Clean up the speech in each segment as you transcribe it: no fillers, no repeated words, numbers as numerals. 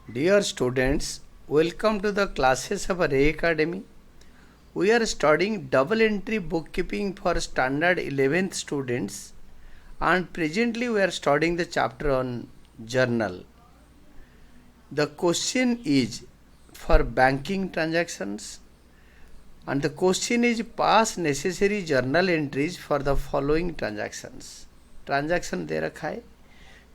Dear students, welcome to the classes of Array Academy. We are studying double entry bookkeeping for standard 11th students, and presently we are studying the chapter on journal. The question is for banking transactions, and the question is pass necessary journal entries for the following transactions. Transaction दे रखा है,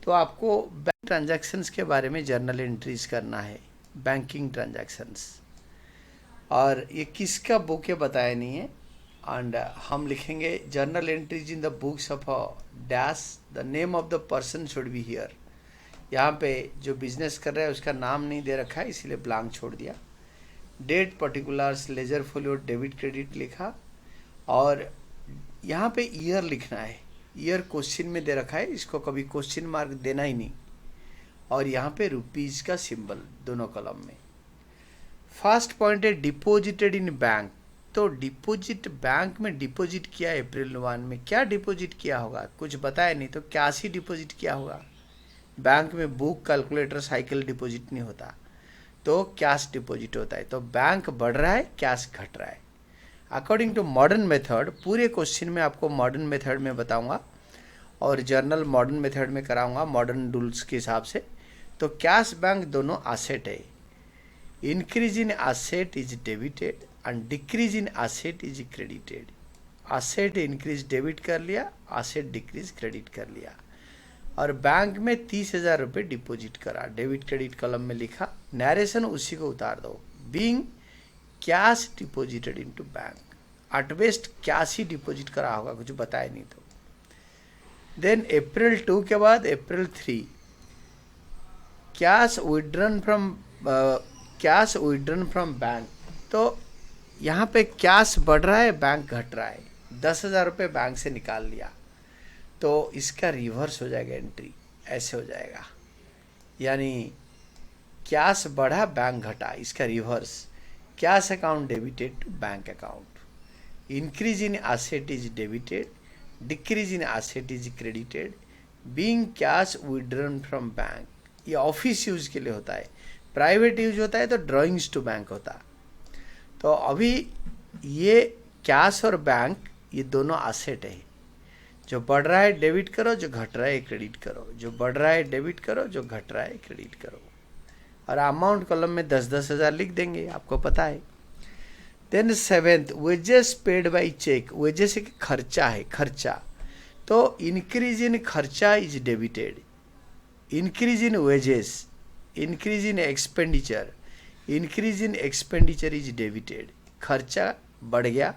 तो आपको bank transactions के बारे में journal entries करना है, बैंकिंग ट्रांजैक्शंस। और ये किसका बुक है बताया नहीं है। एंड हम लिखेंगे journal entries in the books of dash, the name of the person should be here. यहाँ पे जो बिजनेस कर रहा है उसका नाम नहीं दे रखा है, इसीलिए ब्लैंक छोड़ दिया। Date particulars, ledger folio, debit credit लिखा, और यहाँ पे ईयर लिखना है। ईयर क्वेश्चन में दे रखा है, इसको कभी क्वेश्चन मार्क देना ही नहीं। और यहाँ पे रुपीज़ का सिंबल दोनों कॉलम में। फर्स्ट पॉइंट है डिपॉजिटेड इन बैंक। तो डिपॉजिट, बैंक में डिपॉजिट किया अप्रैल 1 में, क्या डिपॉजिट किया होगा कुछ बताया नहीं, तो कैश ही डिपॉजिट किया होगा। बैंक में बुक, कैलकुलेटर, साइकिल डिपॉजिट नहीं होता, तो कैश डिपॉजिट होता है। तो बैंक बढ़ रहा है, कैश घट रहा है। अकॉर्डिंग टू मॉडर्न मेथड, पूरे क्वेश्चन में आपको मॉडर्न मेथड में बताऊंगा और जर्नल मॉडर्न मेथड में कराऊंगा मॉडर्न रूल्स के हिसाब से। तो कैश बैंक दोनों एसेट है। Increase in asset is debited and decrease in asset is credited. Asset increase debit कर लिया, एसेट डिक्रीज क्रेडिट कर लिया। और बैंक में 30,000 रुपये डिपॉजिट करा, डेबिट क्रेडिट कॉलम में लिखा, नरेशन उसी को उतार दो। Being cash deposited into bank, at best cash ही डिपॉजिट करा होगा, कुछ बताया नहीं तो। देन अप्रैल 2 के बाद अप्रैल 3, कैश विड्रन फ्रॉम बैंक। तो यहाँ पे कैश बढ़ रहा है, बैंक घट रहा है। 10,000 रुपये बैंक से निकाल लिया, तो इसका रिवर्स हो जाएगा, एंट्री ऐसे हो जाएगा। यानी कैश बढ़ा, बैंक घटा, इसका reverse. Cash account debited to bank account. Increase in asset is debited, decrease in asset is credited. Being cash withdrawn from bank, ये ऑफिस यूज के लिए होता है। प्राइवेट यूज होता है तो ड्राइंग्स टू बैंक होता। तो अभी ये कैश और बैंक ये दोनों एसेट है। जो बढ़ रहा है डेबिट करो, जो घट रहा है क्रेडिट करो। जो बढ़ रहा है डेबिट करो, जो घट रहा है क्रेडिट करो। और अमाउंट कॉलम में 10-10 हज़ार लिख देंगे, आपको पता है। Then 7th, wages paid by cheque. Wages एक खर्चा है, खर्चा। तो इंक्रीज इन खर्चा is debited, increase in wages, increase in expenditure, increase in expenditure is debited. खर्चा बढ़ गया,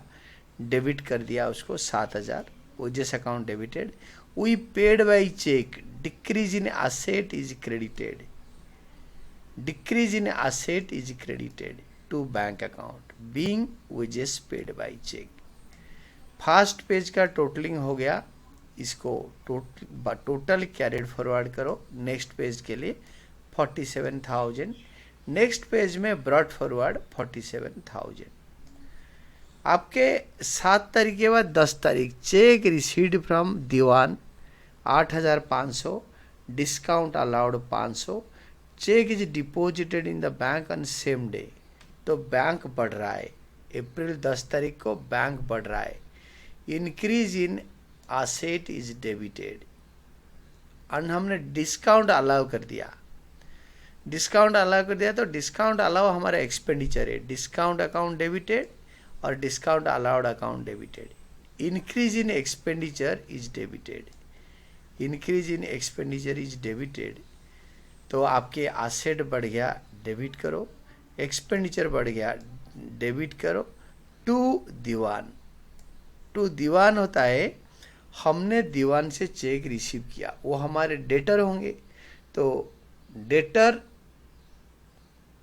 डेबिट कर दिया उसको 7,000, wages account debited. We paid by cheque, decrease in asset is credited, decrease in asset is credited to bank account. Being wages paid by cheque. First page का totalling हो गया, इसको टोटल कैरिड फॉरवर्ड करो next page के लिए 47,000। Next page में brought forward 47,000। आपके 7 तारीख के बाद 10 तारीख, cheque received from Diwan 8,500, discount allowed 500। Cheque is deposited in the bank on same day. तो बैंक बढ़ रहा है, अप्रैल 10 तारीख को बैंक बढ़ रहा है। Increase in asset is debited, और हमने डिस्काउंट अलाउ कर दिया। डिस्काउंट अलाउ कर दिया तो डिस्काउंट अलाउ हमारा एक्सपेंडिचर है, डिस्काउंट अकाउंट डेबिटेड और discount allowed account debited. Increase in expenditure is debited, increase in expenditure is debited. तो आपके एसेट बढ़ गया, डेबिट करो, एक्सपेंडिचर बढ़ गया, डेबिट करो। टू दीवान, टू दीवान होता है हमने दीवान से चेक रिसीव किया, वो हमारे डेटर होंगे, तो डेटर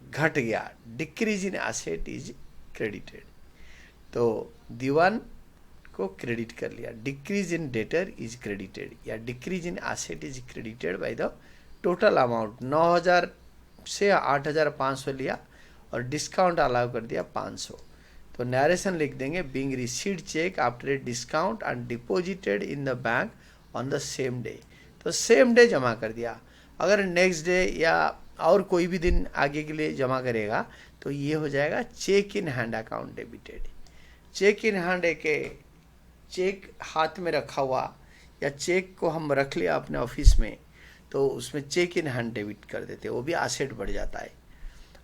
घट गया, decrease in asset is credited. तो दीवान को क्रेडिट कर लिया, decrease in debtor is credited, या decrease in asset is credited by the total amount. 9,000 से 8,500 लिया और डिस्काउंट अलाउ कर दिया 500। तो नरेशन लिख देंगे, being received cheque after a discount and deposited in the bank on the same day. तो सेम डे जमा कर दिया। अगर नेक्स्ट डे या और कोई भी दिन आगे के लिए जमा करेगा तो ये हो जाएगा cheque in hand account debited. Cheque in hand एक चेक हाथ में रखा हुआ या चेक को हम रख लिया अपने ऑफिस में तो उसमें चेक इन हैंड डेबिट कर देते हैं, वो भी एसेट बढ़ जाता है।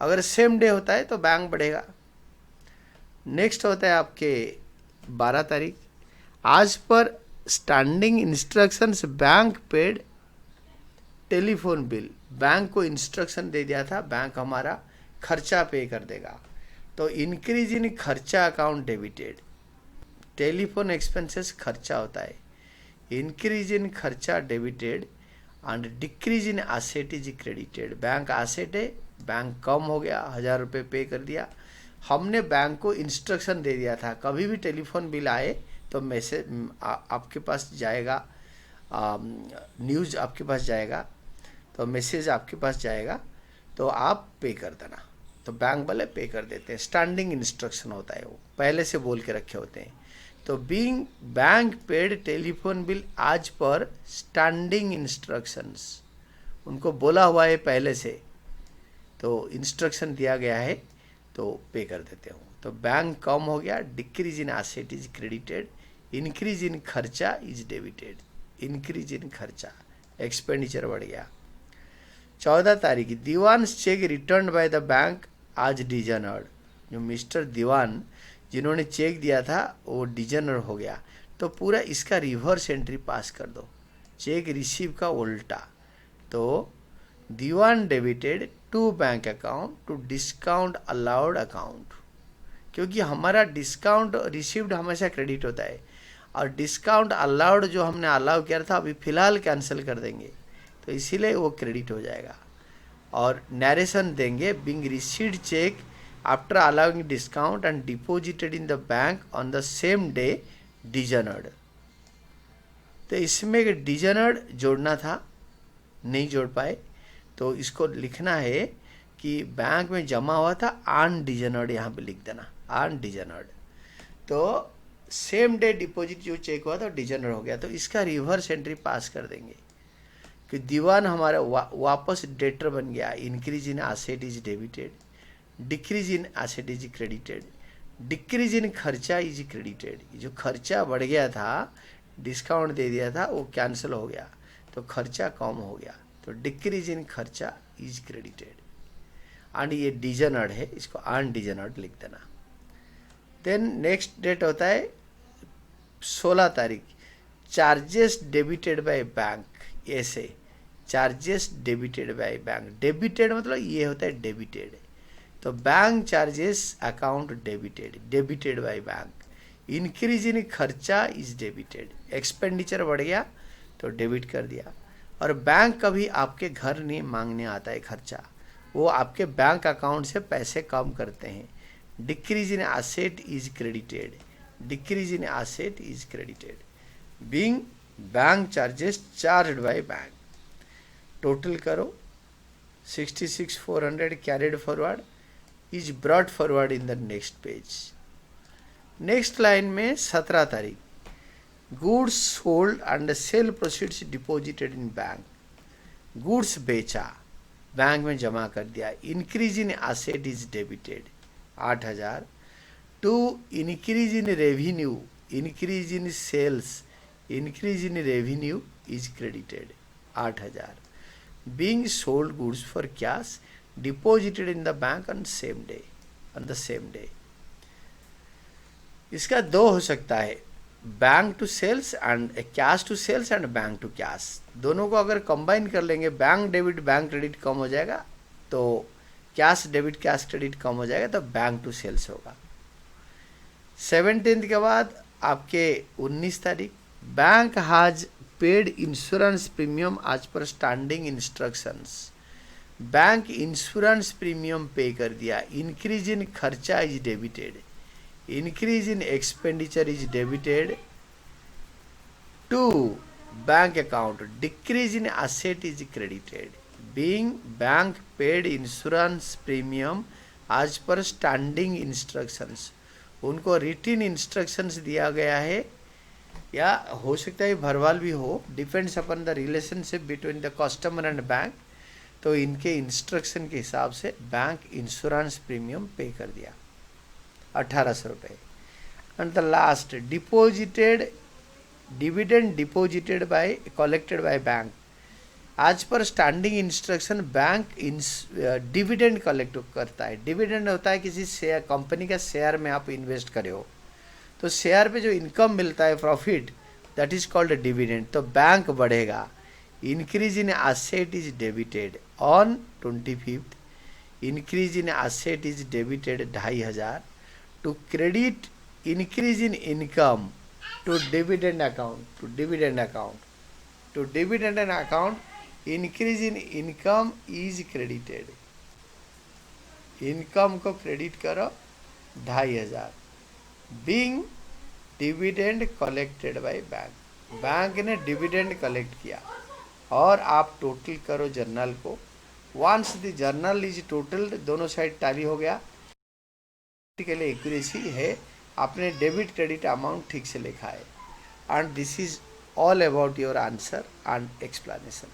अगर सेम डे होता है तो बैंक बढ़ेगा। नेक्स्ट होता है आपके 12 तारीख, आज पर standing instructions bank paid telephone bill. Bank को इंस्ट्रक्शन दे दिया था, बैंक हमारा खर्चा पे कर देगा, तो इंक्रीज इन खर्चा अकाउंट डेबिटेड। टेलीफोन एक्सपेंसेस खर्चा होता है, इंक्रीज इन खर्चा debited and decrease in asset is credited. Bank asset है, बैंक कम हो गया, 1000 रुपये पे कर दिया। हमने बैंक को इंस्ट्रक्शन दे दिया था कभी भी टेलीफोन बिल आए तो मैसेज आपके पास जाएगा, न्यूज़ आपके पास जाएगा, तो मैसेज आपके पास जाएगा, तो आप पे कर देना। तो बैंक वाले पे कर देते हैं, स्टैंडिंग इंस्ट्रक्शन होता है, वो पहले से बोल के रखे होते हैं। तो being bank paid telephone bill आज पर स्टैंडिंग इंस्ट्रक्शंस, उनको बोला हुआ है पहले से, तो इंस्ट्रक्शन दिया गया है तो पे कर देते हो। तो बैंक कम हो गया, decrease in asset is credited, increase in खर्चा इज डेबिटेड। इंक्रीज इन खर्चा, एक्सपेंडिचर बढ़ गया। 14 तारीख, Diwan cheque return by the bank आज डिजनर्ड। जो मिस्टर दीवान जिन्होंने चेक दिया था वो डिजनर हो गया, तो पूरा इसका रिवर्स एंट्री पास कर दो, चेक रिसीव का उल्टा। तो Diwan debited to bank account to discount allowed account, क्योंकि हमारा डिस्काउंट रिसीव्ड हमेशा क्रेडिट होता है और डिस्काउंट अलाउड जो हमने अलाउ किया था अभी फ़िलहाल कैंसिल कर देंगे, तो इसीलिए वो क्रेडिट हो जाएगा। और नरेशन देंगे, being received cheque after allowing discount and deposited in the bank on the same day dishonoured. तो इसमें डिजनर्ड जोड़ना था, नहीं जोड़ पाए, तो इसको लिखना है कि बैंक में जमा हुआ था अनडिजनर्ड, यहाँ पे लिख देना अनडिजनर्ड। तो सेम डे डिपॉजिट जो चेक हुआ था डिजनर्ड हो गया, तो इसका रिवर्स एंट्री पास कर देंगे कि दीवान हमारा वापस डेटर बन गया। Increase in asset is debited, decrease in asset is credited, decrease इन खर्चा इज क्रेडिटेड। जो खर्चा बढ़ गया था, डिस्काउंट दे दिया था, वो कैंसिल हो गया, तो खर्चा कम हो गया, तो डिक्रीज इन खर्चा इज क्रेडिटेड। एंड ये डिजनर्ड है, इसको अनडिजनर्ड लिख देना। देन नेक्स्ट डेट होता है 16 तारीख, चार्जेस डेबिटेड बाय बैंक। ऐसे charges debited by bank, debited मतलब ये होता है डेबिटेड, तो bank charges account debited, debited by bank. Increase in खर्चा इज डेबिटेड, एक्सपेंडिचर बढ़ गया तो डेबिट कर दिया। और बैंक कभी आपके घर नहीं मांगने आता है खर्चा, वो आपके बैंक अकाउंट से पैसे कम करते हैं। Decrease in asset is credited, decrease in asset is credited. Being bank charges charged by bank. Total करो, 66,400 carried forward is brought forward in the next page. Next line में 17 तारीख, goods sold and sale proceeds deposited in bank. Goods बेचा, bank में जमा कर दिया, increase in asset is debited 8,000। To increase in revenue, increase in sales, increase in revenue is credited 8,000। Being sold goods for cash deposited in the bank on same day, on the same day. इसका दो हो सकता है, bank to sales and cash to sales and bank to cash. दोनों को अगर combine कर लेंगे, बैंक डेबिट बैंक क्रेडिट कम हो जाएगा, तो कैश डेबिट कैश क्रेडिट कम हो जाएगा, तो बैंक टू सेल्स होगा। 17 के बाद आपके 19 तारीख, bank has paid insurance premium आज पर standing instructions. Bank insurance premium पे कर दिया, इंक्रीज इन खर्चा is debited, increase in expenditure is debited to bank account, decrease in asset is credited. Being bank paid insurance premium as per standing instructions, उनको रिटिन instructions दिया गया है, या हो सकता है भरवाल भी हो, depends upon the relationship between the customer and bank. तो इनके इंस्ट्रक्शन के हिसाब से बैंक इंश्योरेंस प्रीमियम पे कर दिया 1800 रुपये। And the last deposited dividend deposited bye collected by bank, आज पर standing instruction bank dividend collect करता है। डिविडेंड होता है किसी शेयर, कंपनी का शेयर में आप इन्वेस्ट करे हो तो शेयर पे जो इनकम मिलता है profit, that is called dividend. तो बैंक बढ़ेगा। Increase in asset is debited on 25th, increase in asset is debited 2500 to credit increase in income to dividend account, to dividend account, to dividend account increase in income is credited, income को credit करो 2500 being dividend collected by bank, bank ने dividend collect किया और आप total करो journal को। Once the journal is total, दोनों side tally हो गया, के लिए एक्यूरेसी है, आपने डेबिट क्रेडिट अमाउंट ठीक से लिखा है। And this is all about your answer and explanation.